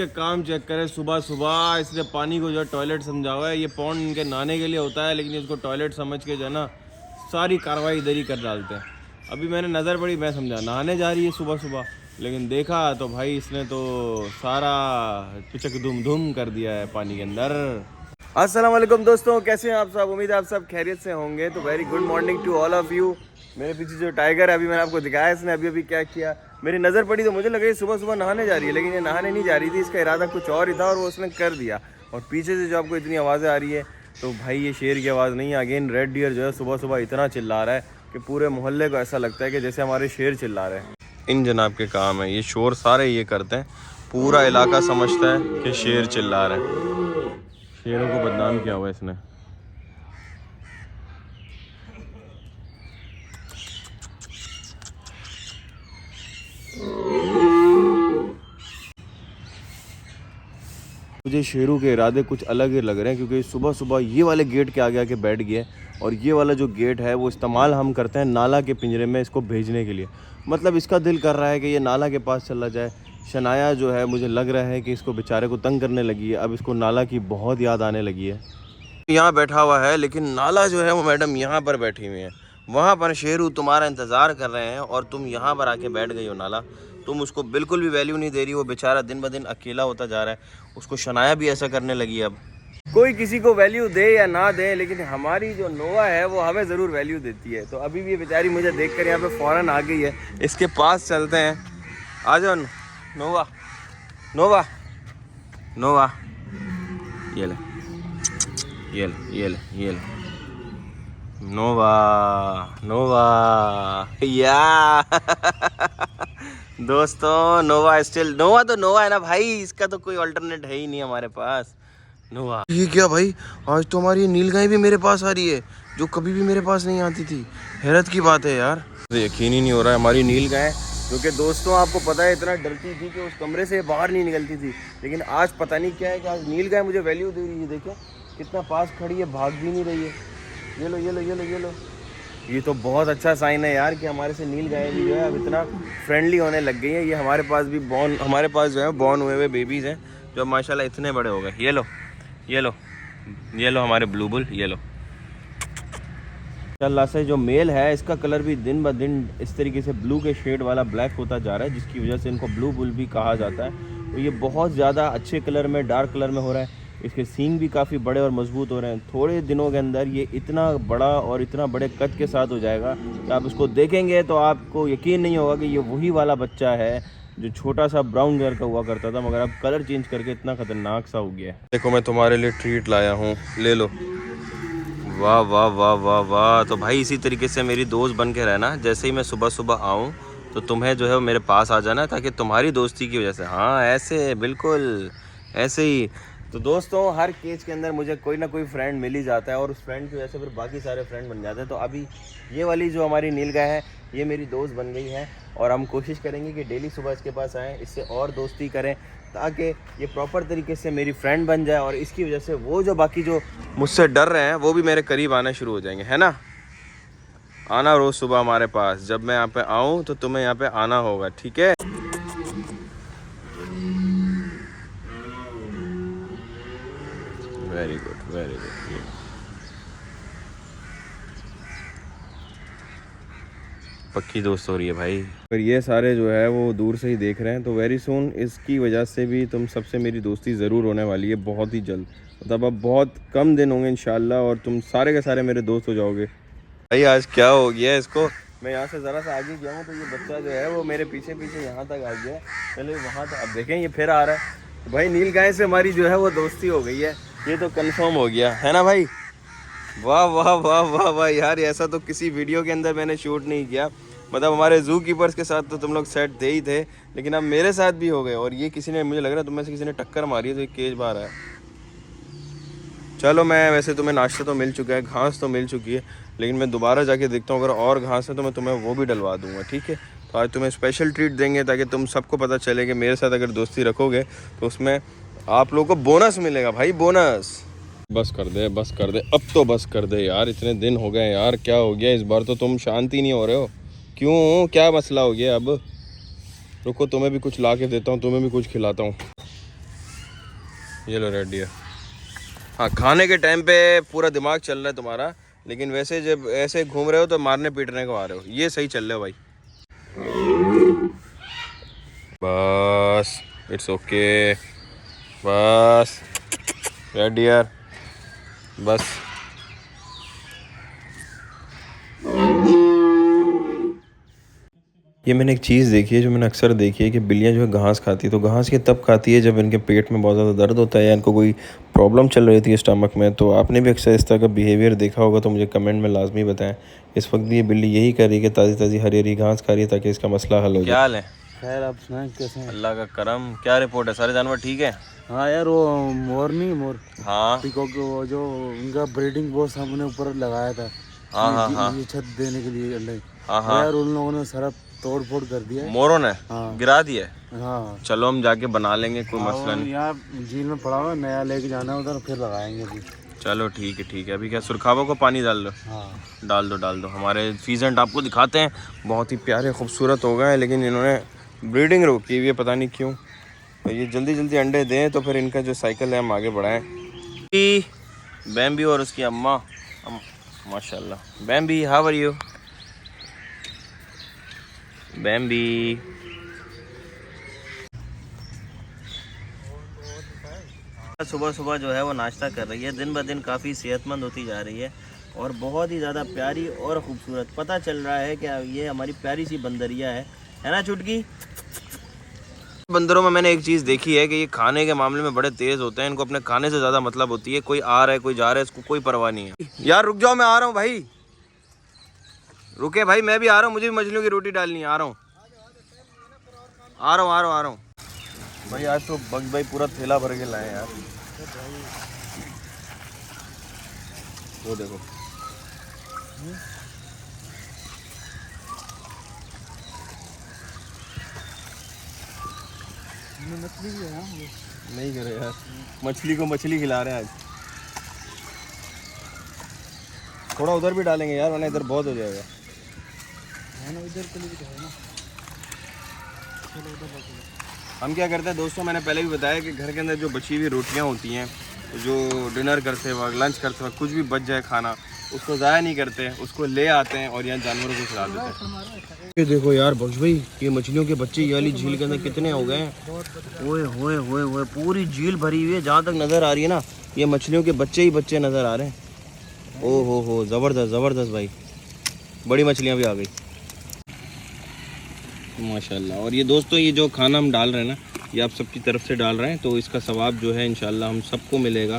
ये काम चेक करें, सुबह सुबह इसने पानी को जो है टॉयलेट समझा हुआ है। ये पौंड इनके नहाने के लिए होता है, लेकिन इसको टॉयलेट समझ के जो है ना सारी कार्रवाई इधर ही कर डालते हैं। अभी मैंने नज़र पड़ी, मैं समझा नहाने जा रही है सुबह सुबह, लेकिन देखा तो भाई इसने तो सारा पिचक धूम धूम कर दिया है पानी के अंदर। अस्सलाम वालेकुम दोस्तों, कैसे हैं आप सब? उम्मीद है आप सब खैरियत से होंगे। तो very good morning to all of you. मेरे पीछे जो टाइगर है अभी मैंने आपको दिखाया, इसने अभी अभी क्या किया, मेरी नज़र पड़ी तो मुझे लगा ये सुबह सुबह नहाने जा रही है, लेकिन ये नहाने नहीं जा रही थी। इसका इरादा कुछ और ही था और वो उसने कर दिया। और पीछे से जो आपको इतनी आवाज़ें आ रही है, तो भाई ये शेर की आवाज़ नहीं है। अगेन रेड डियर जो है सुबह सुबह इतना चिल्ला रहा है कि पूरे मोहल्ले को ऐसा लगता है कि जैसे हमारे शेर चिल्ला रहे हैं। इन जनाब के काम है, ये शोर सारे ये करते हैं, पूरा इलाका समझता है कि शेर चिल्ला रहे हैं। शेरों को बदनाम किया हुआ इसने। मुझे शेरों के इरादे कुछ अलग ही लग रहे हैं, क्योंकि सुबह सुबह ये वाले गेट के आगे आके बैठ गया है। और ये वाला जो गेट है वो इस्तेमाल हम करते हैं नाला के पिंजरे में इसको भेजने के लिए। मतलब इसका दिल कर रहा है कि ये नाला के पास चला जाए। शनाया जो है मुझे लग रहा है कि इसको बेचारे को तंग करने लगी है, अब इसको नाला की बहुत याद आने लगी है। यहाँ बैठा हुआ है, लेकिन नाला जो है वो मैडम यहाँ पर बैठी हुई है। वहाँ पर शेरू तुम्हारा इंतज़ार कर रहे हैं और तुम यहाँ पर आके बैठ गई हो नाला। तुम उसको बिल्कुल भी वैल्यू नहीं दे रही। वो बेचारा दिन ब दिन अकेला होता जा रहा है। उसको शनाया भी ऐसा करने लगी है। अब कोई किसी को वैल्यू दे या ना दे, लेकिन हमारी जो नोवा है वो हमें ज़रूर वैल्यू देती है। तो अभी भी ये बेचारी मुझे देख कर यहाँ पर फ़ौरन आ गई है। इसके पास चलते हैं। आ जाओ नोवा, नोवा, नोवा, ये ले, ये ले, ये ले, ये ले। नोवा, नोवा या दोस्तों, नोवा स्टिल नोवा तो नोवा है ना भाई, इसका तो कोई अल्टरनेट है ही नहीं हमारे पास। नोवा, ये क्या भाई, आज तो हमारी नील गाय भी मेरे पास आ रही है, जो कभी भी मेरे पास नहीं आती थी। हैरत की बात है यार, यकीन ही नहीं हो रहा है। हमारी नील गाय जो कि दोस्तों आपको पता है इतना डरती थी कि उस कमरे से बाहर नहीं निकलती थी, लेकिन आज पता नहीं क्या है कि आज नील गाय मुझे वैल्यू दे रही है। देखो कितना पास खड़ी है, भाग भी नहीं रही है। ये लो, ये लो, ये लो, ये लो। ये तो बहुत अच्छा साइन है यार कि हमारे से नील गाय भी जो है अब इतना फ्रेंडली होने लग गई है। ये हमारे पास भी हमारे पास जो है बॉर्न हुए हुए बेबीज़ हैं जो माशाल्लाह इतने बड़े हो गए। ये लो, ये लो, ये लो हमारे ब्लू बुल, ये लो। माशाल्लाह से जो मेल है इसका कलर भी दिन ब दिन इस तरीके से ब्लू के शेड वाला ब्लैक होता जा रहा है, जिसकी वजह से इनको ब्लू बुल भी कहा जाता है। तो ये बहुत ज़्यादा अच्छे कलर में, डार्क कलर में हो रहा है। इसके सींग भी काफ़ी बड़े और मजबूत हो रहे हैं। थोड़े दिनों के अंदर ये इतना बड़ा और इतना बड़े कद के साथ हो जाएगा कि आप इसको देखेंगे तो आपको यकीन नहीं होगा कि ये वही वाला बच्चा है जो छोटा सा ब्राउन कलर का हुआ करता था, मगर अब कलर चेंज करके इतना ख़तरनाक सा हो गया है। देखो मैं तुम्हारे लिए ट्रीट लाया हूँ, ले लो। वाह वाह वाह वाह वाह। तो भाई इसी तरीके से मेरी दोस्त बन के रहना। जैसे ही मैं सुबह सुबह आऊँ तो तुम्हें जो है वो मेरे पास आ जाना, ताकि तुम्हारी दोस्ती की वजह से, हाँ ऐसे बिल्कुल ऐसे ही। तो दोस्तों हर केज के अंदर मुझे कोई ना कोई फ्रेंड मिल ही जाता है, और उस फ्रेंड की वजह से फिर बाकी सारे फ्रेंड बन जाते हैं। तो अभी ये वाली जो हमारी नील गाय है ये मेरी दोस्त बन गई है, और हम कोशिश करेंगे कि डेली सुबह इसके पास आएँ, इससे और दोस्ती करें, ताकि ये प्रॉपर तरीके से मेरी फ्रेंड बन जाए। और इसकी वजह से वो जो बाकी जो मुझसे डर रहे हैं वो भी मेरे करीब आना शुरू हो जाएंगे, है ना। आना रोज़ सुबह हमारे पास, जब मैं यहाँ पे आऊँ तो तुम्हें यहाँ पे आना होगा, ठीक है। Very good, very good. पक्की दोस्त हो रही है भाई। पर ये सारे जो है वो दूर से ही देख रहे हैं, तो वेरी सून इसकी वजह से भी तुम सबसे मेरी दोस्ती ज़रूर होने वाली है, बहुत ही जल्द। मतलब अब बहुत कम दिन होंगे इंशाल्लाह और तुम सारे के सारे मेरे दोस्त हो जाओगे। भाई आज क्या हो गया इसको, मैं यहाँ से ज़रा सा आगे गया हूँ तो ये बच्चा जो है वो मेरे पीछे पीछे यहाँ तक आ गया है। चलो वहाँ तक, अब देखें ये फिर आ रहा है। तो भाई नील गाय से हमारी जो है वो दोस्ती हो गई है, ये तो कंफर्म हो गया है ना भाई। वाह वाह वाह वाह वाह यार, ऐसा तो किसी वीडियो के अंदर मैंने शूट नहीं किया। मतलब हमारे जू कीपर्स के साथ तो तुम लोग सेट थे ही थे, लेकिन अब मेरे साथ भी हो गए। और ये किसी ने, मुझे लग रहा है तुम में से किसी ने टक्कर मारी है तो ये केज बाहर है। चलो मैं वैसे तुम्हें नाश्ता तो मिल चुका है, घास तो मिल चुकी है, लेकिन मैं दोबारा जाके देखता हूँ, अगर और घास है तो मैं तुम्हें वो भी डलवा दूँगा, ठीक है। तो आज तुम्हें स्पेशल ट्रीट देंगे ताकि तुम सबको पता चले कि मेरे साथ अगर दोस्ती रखोगे तो उसमें आप लोगों को बोनस मिलेगा भाई, बोनस। बस कर दे, बस कर दे, अब तो बस कर दे यार, इतने दिन हो गए यार, क्या हो गया इस बार तो तुम शांति नहीं हो रहे हो, क्यों, क्या मसला हो गया अब। रुको तुम्हें भी कुछ ला के देता हूँ, तुम्हें भी कुछ खिलाता हूँ। ये लो रेड डियर। हाँ, खाने के टाइम पे पूरा दिमाग चल रहा है तुम्हारा, लेकिन वैसे जब ऐसे घूम रहे हो तो मारने पीटने को आ रहे हो। ये सही चल रहे हो भाई। बस इट्स ओके, बस रेड डियर, बस। ये मैंने एक चीज़ देखी है जो मैंने अक्सर देखी है कि बिल्लियाँ जो है घास खाती है, तो घास ये तब खाती है जब इनके पेट में बहुत ज़्यादा दर्द होता है या इनको कोई प्रॉब्लम चल रही थी स्टमक में। तो आपने भी अक्सर इस तरह का बिहेवियर देखा होगा तो मुझे कमेंट में लाजमी बताएं। इस वक्त भी ये बिल्ली यही कर रही है कि ताज़ी ताज़ी हरी हरी घास खा रही है ताकि इसका मसला हल हो जाए। क्या हाल है? खैर आप सुनाएं कैसे हैं? अल्लाह का करम। क्या रिपोर्ट है, सारे जानवर ठीक है? हाँ यार वो मोर हाँ पीकॉक वो जो उनका ब्रीडिंग बॉक्स हमने ऊपर लगाया था हाँ ये छत देने के लिए अंडे। हाँ यार उन लोगों ने सारा तोड़ फोड़ कर दिया है। मोरों ने हाँ गिरा दिया है। हाँ चलो हम जाके बना लेंगे, कोई मसला नहीं। यहाँ झील में पड़ा हुआ नया लेके जाना है उधर फिर लगाएंगे अभी। चलो ठीक है। अभी क्या सुरखावों को पानी डाल दो? हाँ डाल दो। हमारे फीजेंट आपको दिखाते हैं, बहुत ही प्यारे खूबसूरत हो गए हैं, लेकिन इन्होंने ब्रीडिंग रोकी हुई है पता नहीं क्यों। तो ये जल्दी जल्दी अंडे दें तो फिर इनका जो साइकिल है हम आगे बढ़ाएं। बैम्बी और उसकी अम्मा माशाल्लाह। बैम्बी हाउ आर यू? बैम्बी सुबह सुबह जो है वो नाश्ता कर रही है। दिन ब दिन काफ़ी सेहतमंद होती जा रही है और बहुत ही ज़्यादा प्यारी और ख़ूबसूरत। पता चल रहा है कि ये हमारी प्यारी सी बंदरिया है ना चुटकी? बंदरों में मैंने एक चीज़ देखी है कि ये खाने के मामले में बड़े तेज़ होते हैं। इनको अपने खाने से ज़्यादा मतलब होती है। कोई आ रहा है कोई जा रहा है, इसको कोई परवाह नहीं है। यार रुक जाओ, मैं आ रहा हूँ भाई, रुके भाई, मैं भी आ रहा हूँ, मुझे भी मछलियों की रोटी डालनी है। आ रहा हूँ भाई। आज तो बग भाई पूरा थैला भर के लाए यार। वो देखो मछली भी है नहीं करे यार, मछली को मछली खिला रहे हैं आज। थोड़ा उधर भी डालेंगे यार, वरना इधर बहुत हो जाएगा। इधर के लिए भी है ना। हम क्या करते हैं दोस्तों, मैंने पहले भी बताया कि घर के अंदर जो बची हुई रोटियां होती हैं, जो डिनर करते वक्त लंच करते वक्त कुछ भी बच जाए खाना, उसको ज़ाया नहीं करते, उसको ले आते हैं और यहाँ जानवरों को खिला देते हैं। ये देखो यार बख्श भाई, ये मछलियों के बच्चे ये वाली झील के अंदर कितने हो गए हैं। ओए होए होए होए, पूरी झील भरी हुई है। जहाँ तक नज़र आ रही है ना, ये मछलियों के बच्चे ही बच्चे नज़र आ रहे हैं। ओ हो ज़बरदस्त भाई, बड़ी मछलियाँ भी आ गई माशाल्लाह। और ये दोस्तों, ये जो खाना हम डाल रहे हैं ना, ये आप सबकी तरफ से डाल रहे हैं, तो इसका सवाब जो है इंशाल्लाह हम सबको मिलेगा।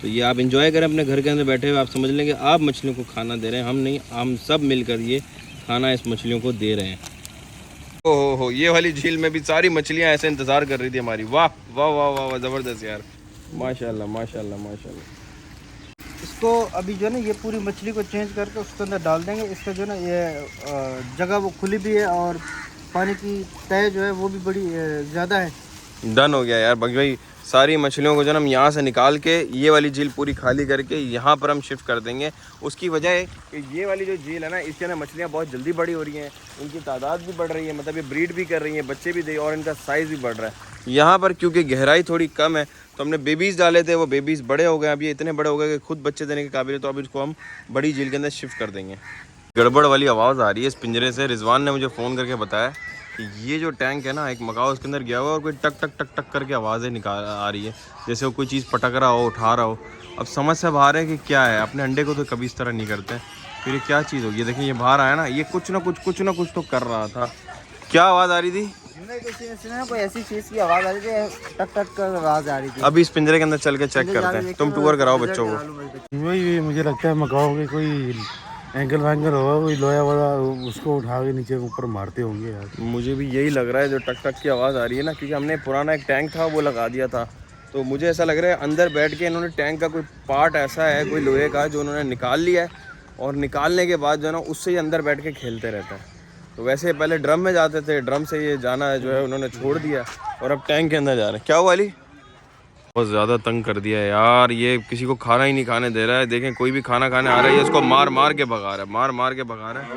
तो ये आप एंजॉय करें अपने घर के अंदर बैठे हुए। आप समझ लेंगे आप मछलियों को खाना दे रहे हैं, हम नहीं, हम सब मिलकर ये खाना इस मछलियों को दे रहे हैं। ओहो, ये वाली झील में भी सारी मछलियाँ ऐसे इंतज़ार कर रही थी हमारी। वाह वाह वाह वाह वाह, ज़बरदस्त यार, माशाल्लाह माशाल्लाह माशाल्लाह। इसको अभी जो है ना, ये पूरी मछली को चेंज करके उसके अंदर डाल देंगे। इसका जो है ना ये जगह वो खुली भी है और पानी की तय जो है वो भी बड़ी ज़्यादा है। डन हो गया यार बग भाई। सारी मछलियों को जो हम यहाँ से निकाल के ये वाली झील पूरी खाली करके यहाँ पर हम शिफ्ट कर देंगे। उसकी वजह है कि ये वाली जो झील है ना, इसके अंदर मछलियाँ बहुत जल्दी बड़ी हो रही हैं, उनकी तादाद भी बढ़ रही है, मतलब ये ब्रीड भी कर रही हैं, बच्चे भी दे, और इनका साइज़ भी बढ़ रहा है। यहाँ पर क्योंकि गहराई थोड़ी कम है तो हमने बेबीज़ डाले थे, वो बेबीज़ बड़े हो गए, अब ये इतने बड़े हो गए कि खुद बच्चे देने के काबिल है। तो अब इसको हम बड़ी झील के अंदर शिफ्ट कर देंगे। गड़बड़ वाली आवाज़ आ रही है इस पिंजरे से। रिजवान ने मुझे फ़ोन करके बताया कि ये जो टैंक है ना, एक मकाओ उसके अंदर गया हुआ है और कोई टक टक टक टक करके आवाज़ें निकाल आ रही है, जैसे वो कोई चीज़ पटक रहा हो, उठा रहा हो। अब समझ से बाहर है कि क्या है। अपने अंडे को तो कभी इस तरह नहीं करते, फिर ये क्या चीज़ होगी। देखिए ये बाहर आया ना, ये कुछ ना कुछ तो कर रहा था। क्या आवाज़ आ रही थी? कोई ऐसी चीज़ की आवाज़ आ रही थी, टक टक कर आवाज़ आ रही थी। अभी इस पिंजरे के अंदर चल के चेक करते हैं। तुम टूर कराओ बच्चों को। वही मुझे लगता है मकाओ के कोई एंगल वैंगल होगा, कोई लोया वाला, उसको उठा के नीचे ऊपर मारते होंगे यार। मुझे भी यही लग रहा है, जो टक टक की आवाज़ आ रही है ना, क्योंकि हमने पुराना एक टैंक था वो लगा दिया था, तो मुझे ऐसा लग रहा है अंदर बैठ के इन्होंने टैंक का कोई पार्ट ऐसा है कोई लोहे का जो उन्होंने निकाल लिया है, और निकालने के बाद जो है ना उससे ही अंदर बैठ के खेलते रहते हैं। तो वैसे पहले ड्रम में जाते थे, ड्रम से ये जाना जो है उन्होंने छोड़ दिया और अब टैंक के अंदर जा रहे हैं। क्या हुआ अली? बहुत ज़्यादा तंग कर दिया है यार, ये किसी को खाना ही नहीं खाने दे रहा है। देखें कोई भी खाना खाने आ रहा है, इसको मार मार के भगा रहा है, मार के भगा रहा है।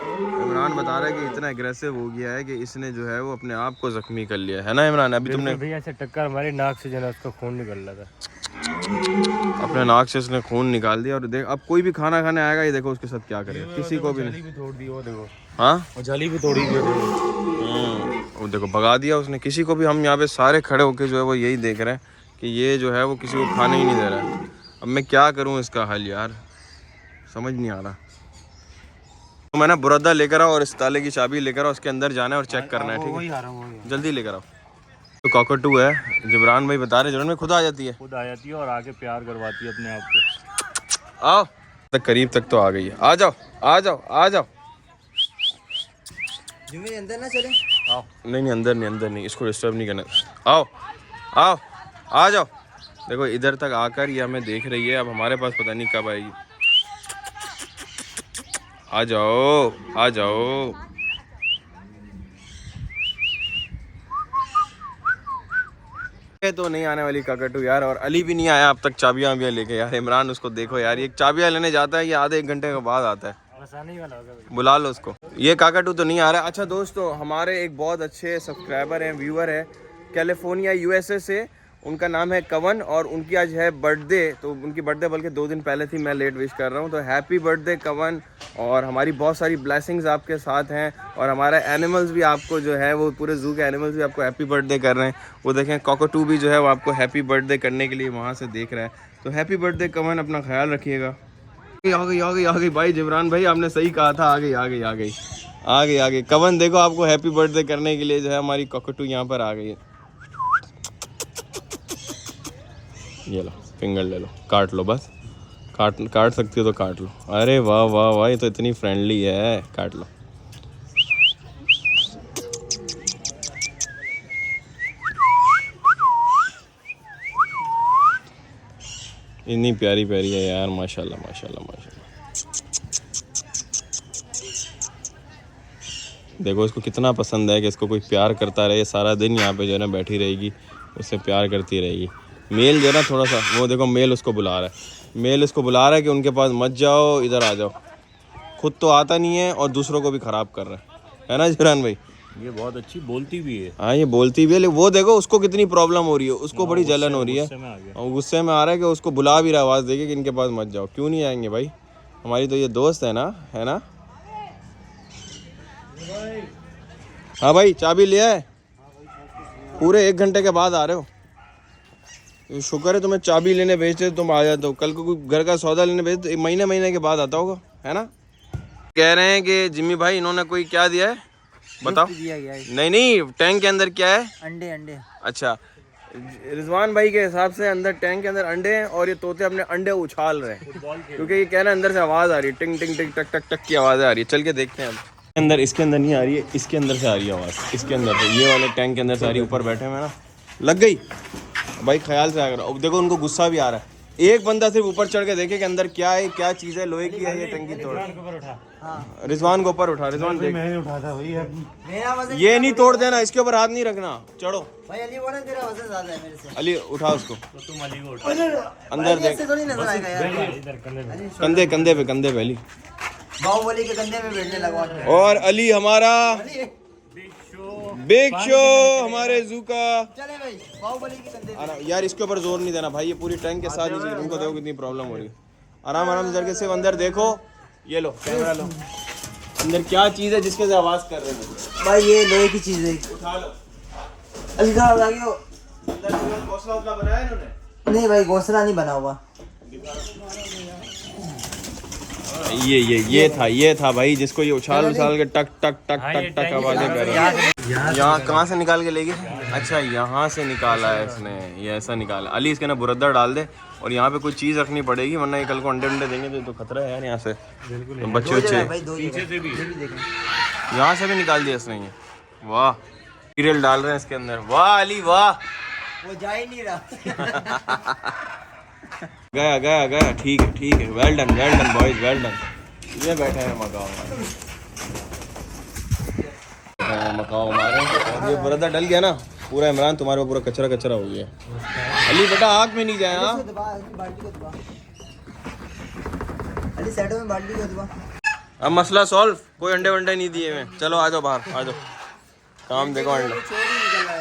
इमरान बता रहा है कि इतना एग्रेसिव हो गया है कि इसने जो है वो अपने आप को ज़ख्मी कर लिया है ना इमरान? अभी तुमने भैया से टक्कर हमारी नाक से जो है उसका खून निकल रहा था। अपने नाक से इसने खून निकाल दिया। और देख अब कोई भी खाना खाने आएगा, ये देखो उसके साथ क्या करेगा, किसी को भी नहीं। तोड़ दी वो देखो, हाँ और जाली भी तोड़ी हुई है। वो देखो भगा दिया उसने किसी को भी। हम यहाँ पे सारे खड़े होके जो है वो यही देख रहे हैं कि ये जो है वो किसी को खाने ही नहीं दे रहा है। अब मैं क्या करूँ इसका हल यार, समझ नहीं आ रहा। तो मैं ना बुरदा लेकर आओ और इस ताले की चाबी लेकर आओ, उसके अंदर जाना है और चेक करना है, ठीक है? जल्दी लेकर आओ। तो कॉकटू है, जिब्रान भाई बता रहे, जिब्रान में खुद आ जाती है, खुद आ जाती है और आके प्यार करवाती है अपने आप को। आओ तक करीब तक तो आ गई है। आ जाओ आ जाओ आ जाओ। अंदर ना चले। आओ। नहीं अंदर नहीं, अंदर नहीं, इसको डिस्टर्ब नहीं करना। आओ आओ आ जाओ। देखो इधर तक आकर ये हमें देख रही है, अब हमारे पास पता नहीं कब आएगी। आ जाओ आ जाओ। तो नहीं आने वाली काकटू यार, और अली भी नहीं आया अब तक चाबियां लेके यार। इमरान उसको देखो यार, ये चाबियां लेने जाता है, ये आधे 1 घंटे के बाद आता है। बुला लो उसको, ये काकटू तो नहीं आ रहा है। अच्छा दोस्तों, हमारे एक बहुत अच्छे सब्सक्राइबर हैं, व्यूअर है कैलिफोर्निया यूएसए से, उनका नाम है कवन, और उनकी आज है बर्थडे। तो उनकी बर्थडे बल्कि 2 दिन पहले थी, मैं लेट विश कर रहा हूँ। तो हैप्पी बर्थडे कवन, और हमारी बहुत सारी ब्लेसिंग्स आपके साथ हैं, और हमारे एनिमल्स भी आपको जो है वो पूरे जू के एनिमल्स भी आपको हैप्पी बर्थडे कर रहे हैं। वो देखें कॉकटू भी जो है वो आपको हैप्पी बर्थडे करने के लिए वहाँ से देख रहा है। तो हैप्पी बर्थडे कवन, अपना ख्याल रखिएगा। आ गई भाई, जिब्रान भाई आपने सही कहा था, आ गई कवन। देखो आपको हैप्पी बर्थडे करने के लिए जो है हमारी कॉकटू यहाँ पर आ गई है। ये लो फिंगर ले लो, काट लो, बस काट सकती हो तो काट लो। अरे वाह वाह वाह, ये तो इतनी फ्रेंडली है, काट लो। इतनी प्यारी प्यारी है यार, माशाल्लाह माशाल्लाह माशाल्लाह। देखो इसको कितना पसंद है कि इसको कोई प्यार करता रहे, सारा दिन यहाँ पे जो है ना बैठी रहेगी, उससे प्यार करती रहेगी। मेल जो है ना थोड़ा सा, वो देखो मेल उसको बुला रहा है, कि उनके पास मत जाओ, इधर आ जाओ। खुद तो आता नहीं है और दूसरों को भी ख़राब कर रहा है ना जिब्रान भाई? ये बहुत अच्छी बोलती भी है। हाँ ये बोलती भी है, लेकिन वो देखो उसको कितनी प्रॉब्लम हो रही है, उसको बड़ी जलन हो रही है, और गुस्से में आ रहा है कि उसको बुला भी रहा है आवाज़ देके कि इनके पास मत जाओ। क्यों नहीं आएंगे भाई, हमारी तो ये दोस्त है ना, है ना? हाँ भाई चाबी लिया है, पूरे 1 घंटे के बाद आ रहे हो। शुक्र है तुम्हें चाबी लेने भेजते तुम आ जाते हो, कल को कोई घर का सौदा लेने भेजते महीने के बाद आता होगा, है ना? कह रहे हैं कि जिम्मी भाई इन्होंने कोई क्या दिया है बताओ? दिया गया है। नहीं टैंक के अंदर क्या है? अंडे। अच्छा रिजवान भाई के हिसाब से अंदर टैंक के अंदर अंडे हैं, और ये तोते अपने अंडे उछाल रहे हैं, क्योंकि ये कह रहे हैं अंदर से आवाज़ आ रही है, टिंग टिंग टिंग टक टक टक की आवाज़ आ रही है। चल के देखते हैं अब। इसके अंदर नहीं आ रही है, इसके अंदर से आ रही है आवाज़, इसके अंदर से, ये वाले टैंक के अंदर से आ रही है। ऊपर बैठे हुए ना, लग गई भाई, ख्याल से आकर। अब देखो उनको गुस्सा भी आ रहा है। एक बंदा सिर्फ ऊपर चढ़ के देखे कि अंदर क्या है, क्या चीज़ है, लोहे की है, ये टंकी तोड़। रिजवान को ऊपर उठा, रिजवान देख, मैंने उठाता भाई, ये नहीं तोड़ देना, इसके ऊपर हाथ नहीं रखना। चढ़ो भाई, अली बोले तेरा वजन ज्यादा है मेरे से। अली उठा उसको, तुम अली को उठा। अंदर देख, थोड़ी नजर आएगा यार। कंधे पे अली, बाहुबली के कंधे में बैठने लगा। और अली हमारा बिग शो हमारे जू का। चले भाई, बाहुबली के कंधे। यार इसके ऊपर जोर नहीं देना भाई, ये पूरी टैंक के साथ नीचे। उनको देखो कितनी प्रॉब्लम हो रही है। आराम से करके सिर्फ अंदर देखो। ये लो कैमरा लो, अंदर क्या चीज़ है जिसके से आवाज़ कर रहे हैं भाई? ये लोहे की चीज है। उठा लो। अली साहब आ गए। अंदर घोंसला बनाया इन्होंने? नहीं भाई, घोंसला नहीं बना हुआ। ये था भाई, जिसको ये उछाल के टक टक टक टक टक आवाजें कर रहा है। यहाँ कहाँ से निकाल के ले गए? अच्छा यहाँ से निकाला है इसने, ये ऐसा निकाला। अली इसके ना बुरदा डाल दे, और यहाँ पे कोई चीज़ रखनी पड़ेगी, वरना ये कल को अंडे देंगे तो खतरा है यार। यहाँ से तो बच्चे यहाँ से भी निकाल दिया इसने ये। वाह सीरियल डाल रहे हैं इसके अंदर। वाह अली वाह, वो जा ही नहीं रहा। गया ठीक है, well done boys, well done. ये बैठे हैं मकाओ हमारे, और ये बुरदा डल गया ना पूरा। इमरान तुम्हारे पूरा कचरा हो गया। अली बेटा आग में नहीं जाए। अली साइडों में बाल्टी को दबा। अब मसला सॉल्व, कोई अंडे वंडे नहीं दिए हुए। चलो आ जाओ बाहर, आ जाओ, काम देखो अंडे।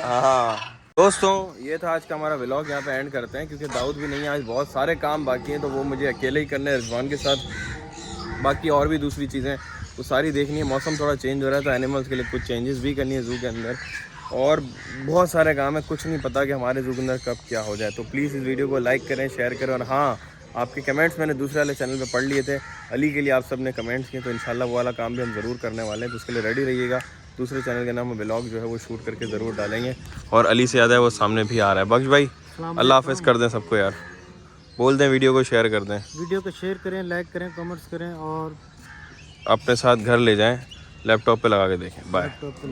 हाँ दोस्तों ये था आज का हमारा व्लॉग, यहाँ पे एंड करते हैं क्योंकि दाऊद भी नहीं है, आज बहुत सारे काम बाकी हैं तो वो मुझे अकेले ही करने हैं रिजवान के साथ। बाकी और भी दूसरी चीज़ें वो सारी देखनी है। मौसम थोड़ा चेंज हो रहा है तो एनिमल्स के लिए कुछ चेंजेस भी करनी है ज़ू के अंदर, और बहुत सारे काम है, कुछ नहीं पता कि हमारे ज़ू के अंदर कब क्या हो जाए। तो प्लीज़ इस वीडियो को लाइक करें, शेयर करें, और हाँ आपके कमेंट्स मैंने दूसरे वाले चैनल पे पढ़ लिए थे, अली के लिए आप सब ने कमेंट्स किए, तो इंशाल्लाह वो वाला काम भी हम ज़रूर करने वाले हैं, तो उसके लिए रेडी रहिएगा। दूसरे चैनल के नाम व्लॉग जो है वो शूट करके ज़रूर डालेंगे। और अली से ज़्यादा है वो सामने भी आ रहा है। बख्श भाई अल्लाह हाफ़िज़ कर दें सबको यार, बोल दें वीडियो को शेयर कर दें, वीडियो को शेयर करें, लाइक करें, कमेंट्स करें और अपने साथ घर ले जाएँ, लैपटॉप पे लगा के देखें। बाय। लैपटॉप पे